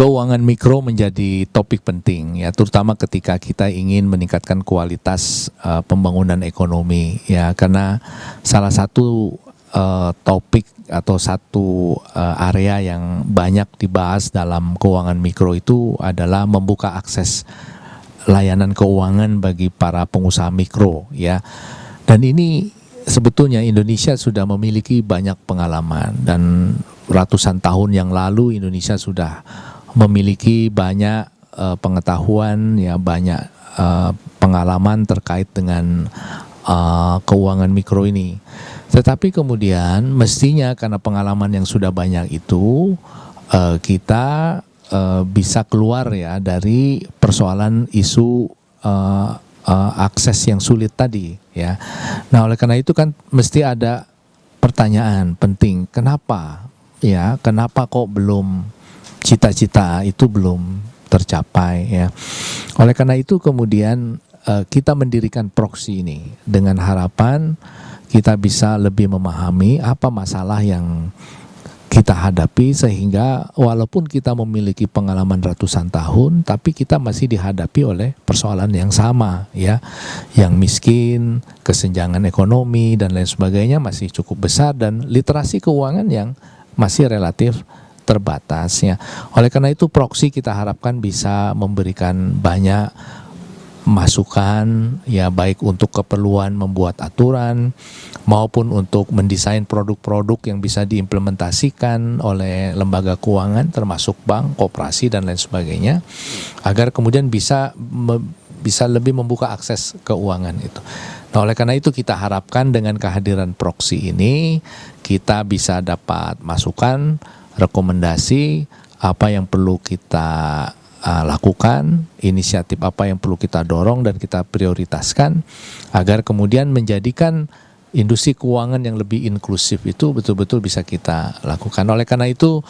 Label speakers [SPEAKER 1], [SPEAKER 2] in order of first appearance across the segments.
[SPEAKER 1] Keuangan mikro menjadi topik penting ya, terutama ketika kita ingin meningkatkan kualitas pembangunan ekonomi ya, karena salah satu topik atau satu area yang banyak dibahas dalam keuangan mikro itu adalah membuka akses layanan keuangan bagi para pengusaha mikro ya. Dan ini sebetulnya Indonesia sudah memiliki banyak pengalaman, dan ratusan tahun yang lalu Indonesia sudah memiliki banyak pengetahuan ya, banyak pengalaman terkait dengan keuangan mikro ini. Tetapi kemudian mestinya karena pengalaman yang sudah banyak itu kita bisa keluar ya dari persoalan isu akses yang sulit tadi ya. Nah, oleh karena itu kan mesti ada pertanyaan penting, kenapa ya, kenapa kok belum cita-cita itu belum tercapai ya. Oleh karena itu kemudian kita mendirikan proksi ini dengan harapan kita bisa lebih memahami apa masalah yang kita hadapi, sehingga walaupun kita memiliki pengalaman ratusan tahun, tapi kita masih dihadapi oleh persoalan yang sama ya, yang miskin, kesenjangan ekonomi dan lain sebagainya masih cukup besar, dan literasi keuangan yang masih relatif terbatas ya. Oleh karena itu proksi kita harapkan bisa memberikan banyak masukan ya, baik untuk keperluan membuat aturan maupun untuk mendesain produk-produk yang bisa diimplementasikan oleh lembaga keuangan termasuk bank, koperasi dan lain sebagainya, agar kemudian bisa lebih membuka akses keuangan itu. Nah, oleh karena itu kita harapkan dengan kehadiran proksi ini kita bisa dapat masukan, rekomendasi apa yang perlu kita lakukan, inisiatif apa yang perlu kita dorong dan kita prioritaskan, agar kemudian menjadikan industri keuangan yang lebih inklusif itu betul-betul bisa kita lakukan. Oleh karena itu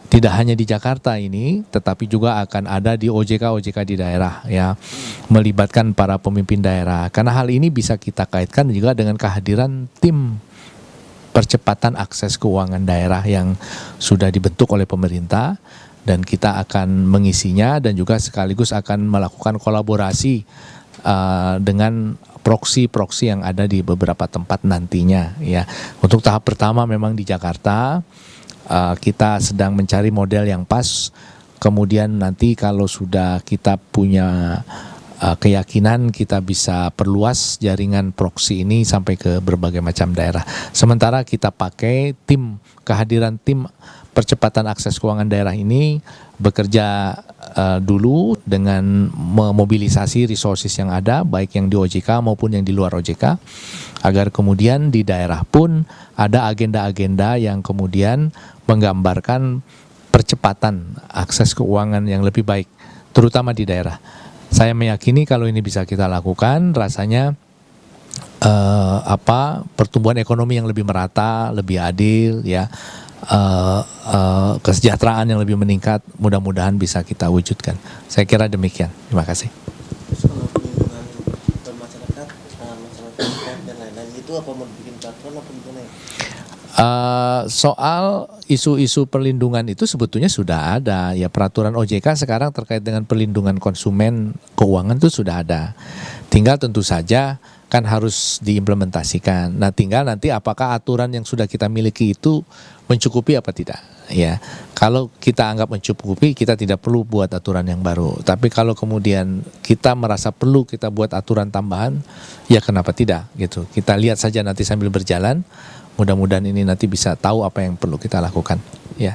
[SPEAKER 1] tidak hanya di Jakarta ini, tetapi juga akan ada di OJK di daerah ya, melibatkan para pemimpin daerah, karena hal ini bisa kita kaitkan juga dengan kehadiran tim percepatan akses keuangan daerah yang sudah dibentuk oleh pemerintah, dan kita akan mengisinya dan juga sekaligus akan melakukan kolaborasi dengan proksi-proksi yang ada di beberapa tempat nantinya ya. Untuk tahap pertama memang di Jakarta kita sedang mencari model yang pas, kemudian nanti kalau sudah kita punya keyakinan kita bisa perluas jaringan proksi ini sampai ke berbagai macam daerah. Sementara kita pakai kehadiran tim percepatan akses keuangan daerah ini bekerja dulu dengan memobilisasi resources yang ada, baik yang di OJK maupun yang di luar OJK, agar kemudian di daerah pun ada agenda-agenda yang kemudian menggambarkan percepatan akses keuangan yang lebih baik, terutama di daerah. Saya meyakini kalau ini bisa kita lakukan, rasanya pertumbuhan ekonomi yang lebih merata, lebih adil ya, kesejahteraan yang lebih meningkat, mudah-mudahan bisa kita wujudkan. Saya kira demikian. Terima kasih.
[SPEAKER 2] Kalau perlindungan masyarakat, masyarakat dan lain-lain itu apa mau bikin peraturan apa gimana ya?
[SPEAKER 1] Soal isu-isu perlindungan itu sebetulnya sudah ada ya, peraturan OJK sekarang terkait dengan perlindungan konsumen keuangan itu sudah ada. Tinggal tentu saja kan harus diimplementasikan. Nah, tinggal nanti apakah aturan yang sudah kita miliki itu mencukupi apa tidak ya. Kalau kita anggap mencukupi, kita tidak perlu buat aturan yang baru. Tapi kalau kemudian kita merasa perlu kita buat aturan tambahan, ya kenapa tidak gitu. Kita lihat saja nanti sambil berjalan. Mudah-mudahan ini nanti bisa tahu apa yang perlu kita lakukan. Ya.